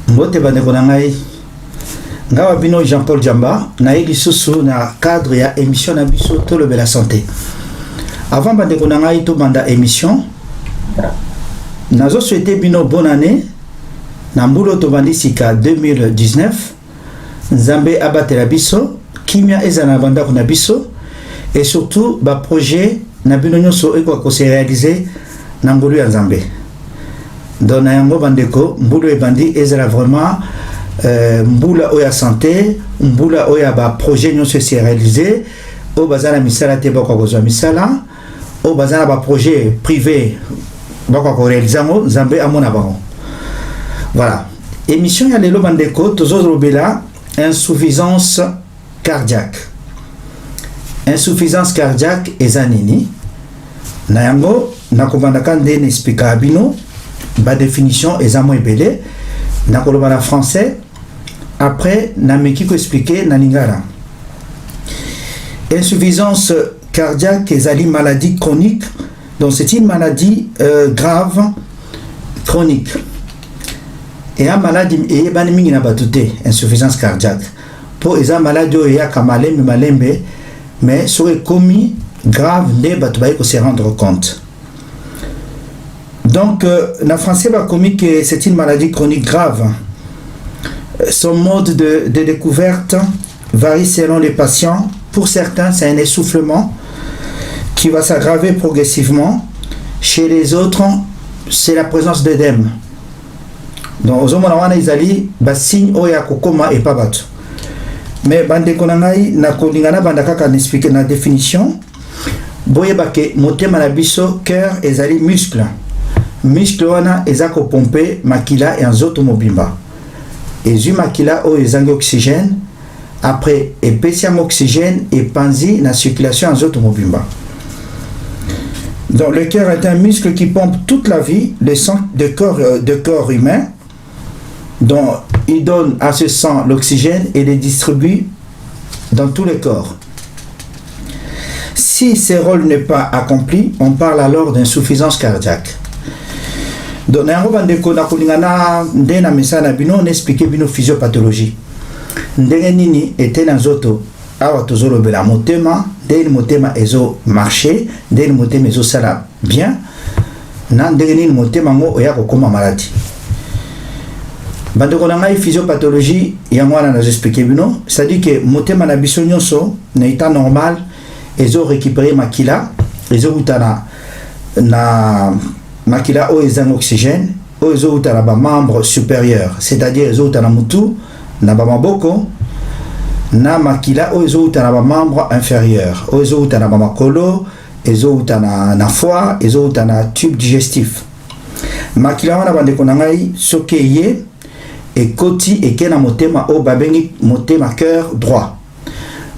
Mbote bandeko na ngai ngawa bino Jean-Paul Jamba na lisusu na cadre ya émission na biso Tolobela santé. Avant bandeko na ngai to banda émission nazo souhaiter bino bonne année na mbulo to bandisika 2019 Nzambe abatela biso kimia ezana banda kuna biso et surtout ba projet na bino nyonso eko ko se réaliser na mbulu ya Nzambe. Dona yango bandeko mbulu ebandi ezala vraiment mbula oya santé mbula oya ba projet nyonso se réaliser o bazala misala te bako kozwa misala o bazala ba projet privé bako ko réaliser ngo Nzambe amona bango. Voilà, émission ya lelo bandeko tozozobela insuffisance cardiaque. Insuffisance cardiaque ezanini na yango nakobandaka ndene explica bino ba définition ezamo ebele na koloba na français après na meki ko expliquer na lingala. Insuffisance cardiaque ezali maladie chronique, donc c'est une maladie grave chronique et un maladie et bani mingi na batute insuffisance cardiaque pour eza maladie ya malembe mais serait commis grave ne batu ba ko se rendre compte. Donc, la français va commis que c'est une maladie chronique grave. Son mode de découverte varie selon les patients. Pour certains, c'est un essoufflement qui va s'aggraver progressivement. Chez les autres, c'est la présence d'œdème. Donc, aux hommes, ils allaient signe oya kokoma et pas battu. Mais bande konangai na kolingana bandaka kan expliquer la définition. Boye bake motema na biso cœur ezali muscle. Muscle wana ezako pomper makila et nzoto mobimba. Ezu makila o ezangi oxygène après epesiam oxygène et panzi na circulation nzoto mobimba. Donc le cœur est un muscle qui pompe toute la vie le sang de corps humain. Donc il donne à ce sang l'oxygène et le distribue dans tout le corps. Si ce rôle n'est pas accompli, on parle alors d'insuffisance cardiaque. Donc, ndena mesana bino on explique bino physiopathologie. Ndenge nini ete na zoto awa tozolobela motema, ndenge motema ezo marcher, ndenge motema ezo sala bien, na ndenge nini motema ngo oya kokoma maladie. Bandeko na ngai physiopathologie yango wana na explique bino, c'est-à-dire que motema na biso nyonso na état normal ezo récupérer makila, ezo utana na makila o ezang oxygène o ezo utana ba membre supérieur, c'est-à-dire ezo utana mutu na ba maboko na makila o ezo utana ba membre inférieur, o ezo utana ba makolo, ezo utana na foie, ezo utana tube digestif. Makila wana bandeko na ngai soki ye ekoti ekena motema o babengi motema cœur droit.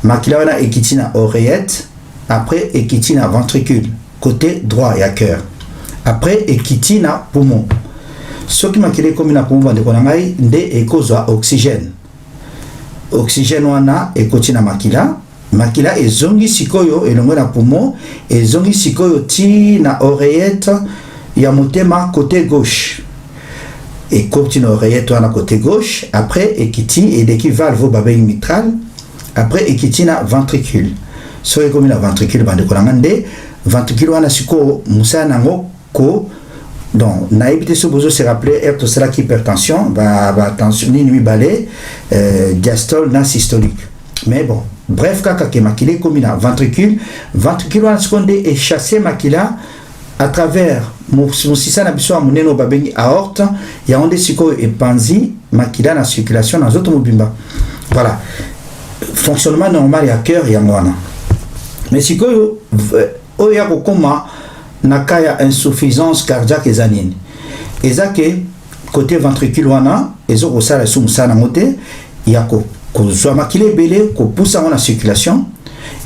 Makila wana ekiti na oreillette, après ekiti na ventricule, côté droit ya cœur. Après ekiti na poumon. Soki makile komi na poumon bandeko na ngai nde ekozwa oxygène. Oxygène wana ekoti na makila. Makila ezongi sikoyo elongo na poumon, ezongi sikoyo ti na oreillette ya motema côté gauche. Ekoti na oreillette wana côté gauche, après ekiti edeki valve babengi mitral, après ekiti na ventricule. Soki komi na ventricule bandeko na ngai ventricule wana siko musa nango ko donc naibité so bozo se rappeler erto sera hypertension ba tension ni nuit balai diastole na systolique. Mais bon bref kaka ke makila komi na ventricule wana seconde est chassé makila à travers musisa na biso amuneno babengi aorte ya onde siko epanzi makila na circulation na zoto mobimba. Voilà, fonctionnement normal ya cœur ya mwana. Mais siko oya kokoma nakaya insuffisance cardiaque ezanini ezake côté ventricule wana ezo kosala sumusana mote yako kozwa makila ebele ko poussa na circulation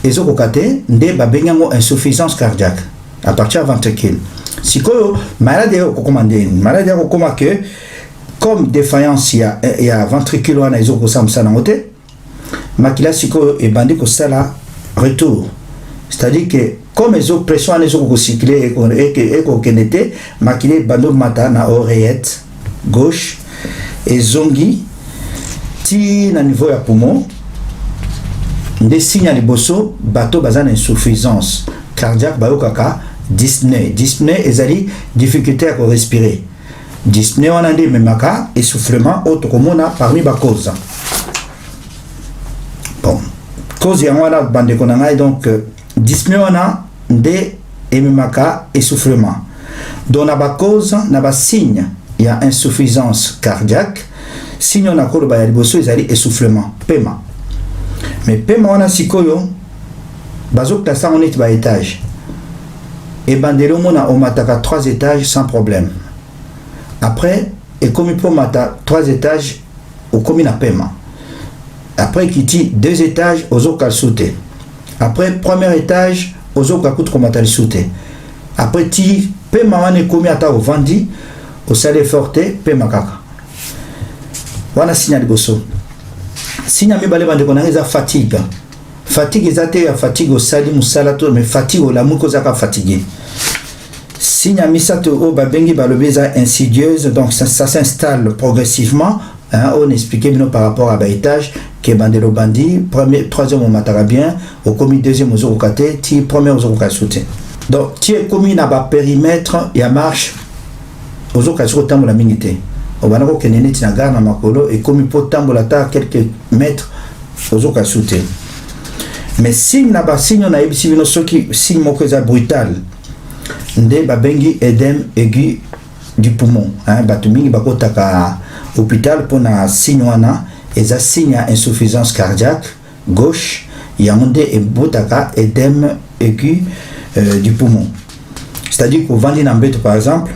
ezo kokate nde babengango insuffisance cardiaque à partir du ventricule. Sikoyo maladie kokoma ndeni maladie kokoma que comme défaillance il y a ventricule wana ezoko samsana ngote makila siko et bandi ko sala retour, c'est-à-dire que comme les autres pressions les autres cycler et ko kenete makile bando mata na oreillette gauche et zongi ti na niveau ya poumon des signes liboso bateau bazana insuffisance cardiaque bayokaka dyspnée ezali difficulté à respirer. Dyspnée on a dit memaka essoufflement autre komona parmi ba cause. Bon, cause ya wana bande konanga donc dyspnée on a de memaka essoufflement. Donc na ba cause na ba signe il y a insuffisance cardiaque, signe on a ko ba liboso ezali essoufflement paiement. Mais paiement on a sikoyo bazok ta sa on est ba étage. Et bandelo mona o mataka 3 étages sans problème. Après, et comme il peut mater 3 étages, au commun à paiement. Après, qui dit 2 étages, aux autres sauter. Après, premier étage, aux autres coûte comme à sauter. Après, ti paiement on est commis à au vendi, au salaire forte, paiement kaka. Wana signal bosso. Signal mi balé bande qu'on a fatigue. Fatigue ezate fatigue au sali musalato, mais fatigue au lamu kozaka fatigué. Signe à misato o babengi balobeza insidieuse, donc ça s'installe progressivement. On expliquait par rapport à l'étage que bandelo bandi premier troisième au matara bien au commis deuxième aux orokate ti premier aux orokasute. Donc ti est commis na ba périmètre ya marche aux orokasute tambola mingité. Au banako kenene ti na gare na makolo et commis po tambola ta quelques mètres aux orokasute. Mais signe na ba signe na ebisi bino soki signe moko eza brutal. Nde babengi édème aigu du poumon, bato mingi bakotaka hôpital pour na signe wana eza signe à insuffisance cardiaque gauche yangonde et botaka édème aigu du poumon, c'est-à-dire qu'au vandi na mbeto par exemple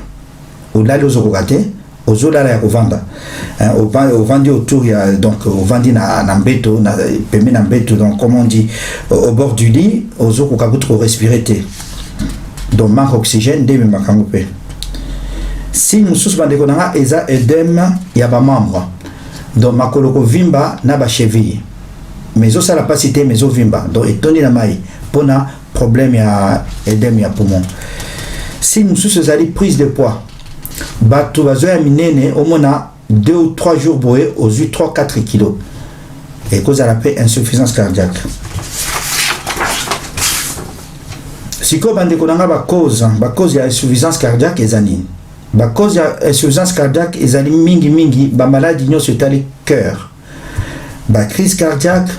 au lali ozokokate ozolala ya kovanda au vandi autour ya donc au vandi na mbeto na pembe na mbeto, donc comme on dit au bord du lit ozokokakuta respirer te. Donc manque oxygène de makamoupe. Si nous sous bande konanga eza edème ya ba membre. Donc makoloko vimba na ba cheville. Mais ça la pas cité mais vimba. Donc etoni na mai pona problème ya edème ya poumon. Si nous sous ezali prise de poids. Bato bazo ya minene au mona 2 ou 3 jours boé aux 3-4 kilos. Et cause à la paix insuffisance cardiaque. Si ko bande konanga ba cause ya insuffisance cardiaque ezani. Ba cause ya insuffisance cardiaque ezali mingi ba maladie nyonso etali cœur. Ba crise cardiaque,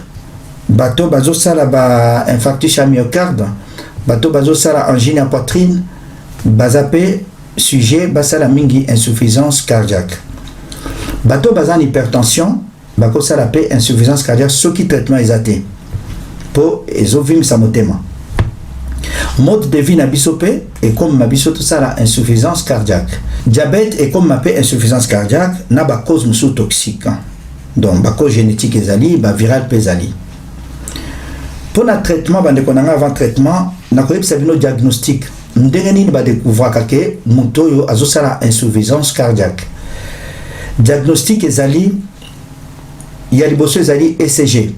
bato bazo sala ba infarctus à myocarde, bato bazo sala angine à poitrine, bazape sujet basala mingi insuffisance cardiaque. Bato bazan hypertension, bako sala pe insuffisance cardiaque soki traitement ezate. Po ezovim sa motema. Mode de vie na bisope et comme ma biso tout ça la insuffisance cardiaque. Diabète et comme ma pe insuffisance cardiaque na ba cause musu toxique. Donc ba cause génétique ezali, ba viral pezali. Pour le traitement bande konanga avant traitement na ko yebisa bino diagnostic. Ndenge nini ba découvrir que moto yo azosala insuffisance cardiaque. Diagnostic ezali ya liboso ezali ECG.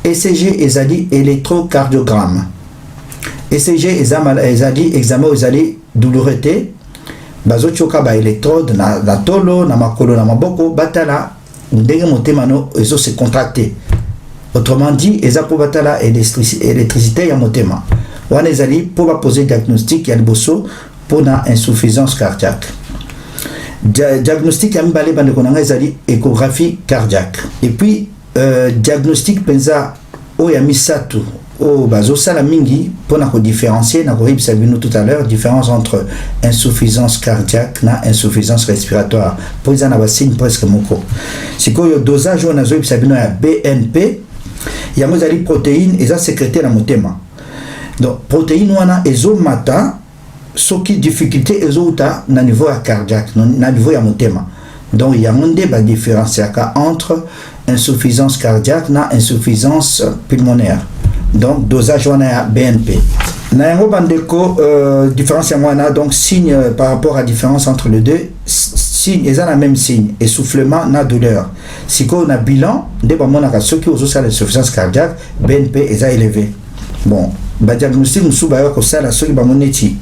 ECG ezali électrocardiogramme. ECG ezali examen ezali douloureté bazochoka ba électrode na tolo na makolo na maboko batala ndenge motema no ezo se contracter, autrement dit eza po batala électricité ya motema wana ezali po ba poser diagnostic ya liboso po na insuffisance cardiaque. Diagnostic ya mbale bande konanga ezali échographie cardiaque et puis diagnostic penza o ya misatu o bazo sala mingi pour na ko différencier na ko yebisa bino tout à l'heure différence entre insuffisance cardiaque na insuffisance respiratoire pour ça na ba signe presque moko sikoyo dosage on azo yebisa bino ya BNP ya mozali protéine eza sécrété na motema, donc protéine wana ezo mata soki difficulté ezo uta na niveau ya cardiaque na niveau ya motema, donc ya monde ba différenciaka entre insuffisance cardiaque na insuffisance pulmonaire. Donc dosage on a BNP. Na yango bandeko différence ya mwana donc signe par rapport à différence entre les deux signe eza na même signe essoufflement na douleur sikoyo na bilan nde bamonaka soki ozosala insuffisance cardiaque BNP eza élevé. Bon badiagnostic mosusu bayoka kosala soki bamoni neti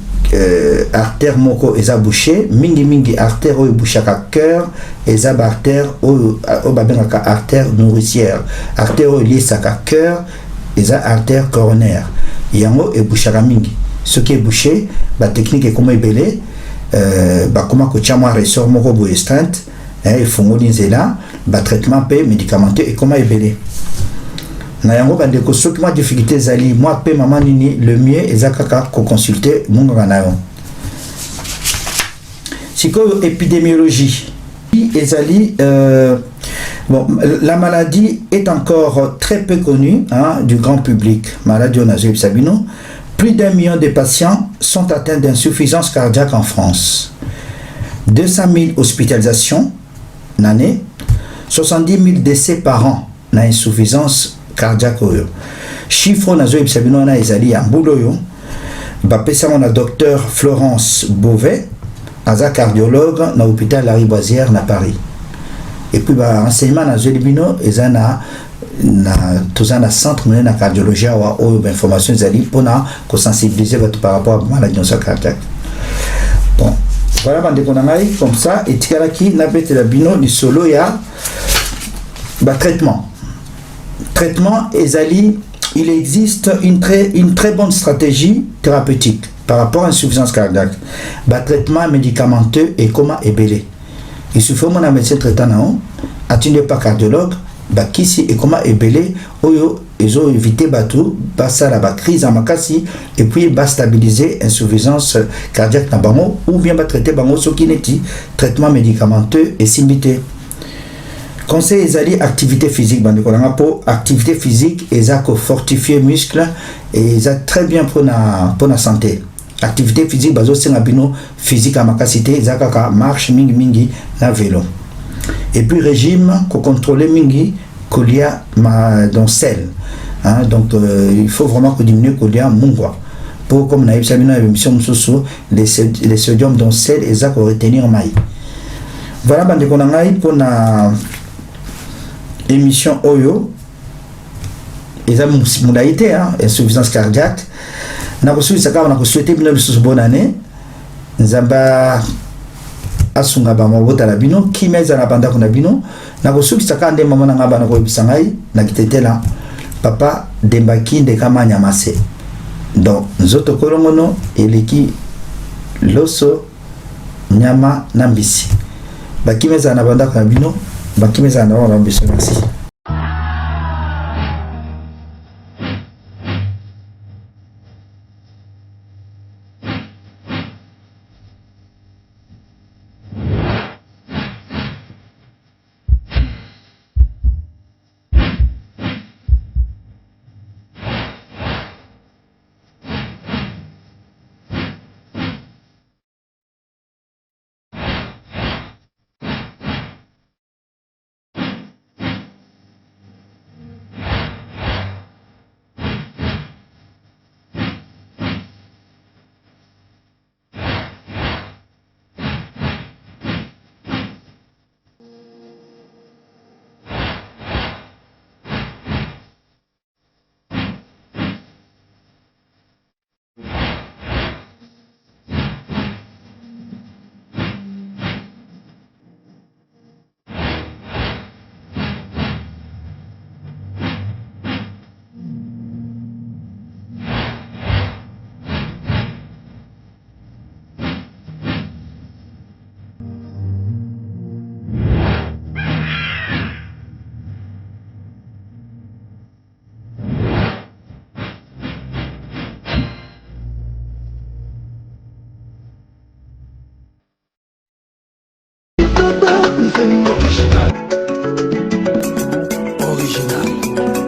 artère moko eza bouché mingi artère oyo ebouchaka cœur eza baartère oyo babengaka artère nourricière, artère oyo eliesaka cœur eza artère coronaire yango ebouchaka mingi. Soki ebouché batechnique ekoma ebele bakoma kotia mwa ressort moko boye stent efungoli nzela batraitement mpe médicamenteux ekoma ebele na yango bandeko soki mwa difficulté ezali mwa mpe mama nini le mieux eza kaka koconsulte monganga na yo. Sikoyo épidémiologie ezali bon, la maladie est encore très peu connue du grand public. Maladie au nazo sabino. Plus d'1 million de patients sont atteints d'insuffisance cardiaque en France. 200 000 hospitalisations l'année, 70 000 décès par an na insuffisance cardiaque. Chiffre nazo sabino na ezali ya mbouloyo. Bapesa on a docteur Florence Beauvais, aza cardiologue na hôpital Lariboisière na Paris. Et puis enseignement na Zolibino ezana na centre monnaie na cardiologie ou information zali pour ko sensibiliser par rapport à maladie cardiaque. Bon, voilà bande konangai comme ça et tikalaki na bete la bino ni solo ya traitement ezali. Il existe une très bonne stratégie thérapeutique par rapport à l'insuffisance cardiaque. Traitement médicamenteux et comment ebele. Il suffit mon médecin traitant atteindre pas cardiologue, kisi et comment ebele oyo ils ont évité batou basa la crise en makasi et puis stabiliser insuffisance cardiaque na bango ou bien traiter bango so kineti traitement médicamenteux et simité. Conseil ezali activité physique bande kolanga pour activité physique ezako fortifier muscle et ça très bien pour la santé. Activité physique bazo senga bino physique à makasité ezaka marche mingi na vélo. Et puis régime ko contrôler mingi kolia dans sel. Donc il faut vraiment que diminuer kolia mungwa pour comme na yebisa bino émission mususu les sodium dans sel ezako retenir mai. Voilà bande kolanga pour na émission Oyo, ils ont moulaïté, insuffisance cardiaque. Nous avons souhaité une bonne année. Nous avons asunga ba mabota la bino qui meza na banda kuna bino na kosuki saka nde mama na ngaba na ko bisangai na kitetela papa dembaki de kama nyamase donc nzoto kolongono eleki loso nyama na mbisi bakimeza na banda kuna bino bakimeza na wana mbisi. Merci. Original.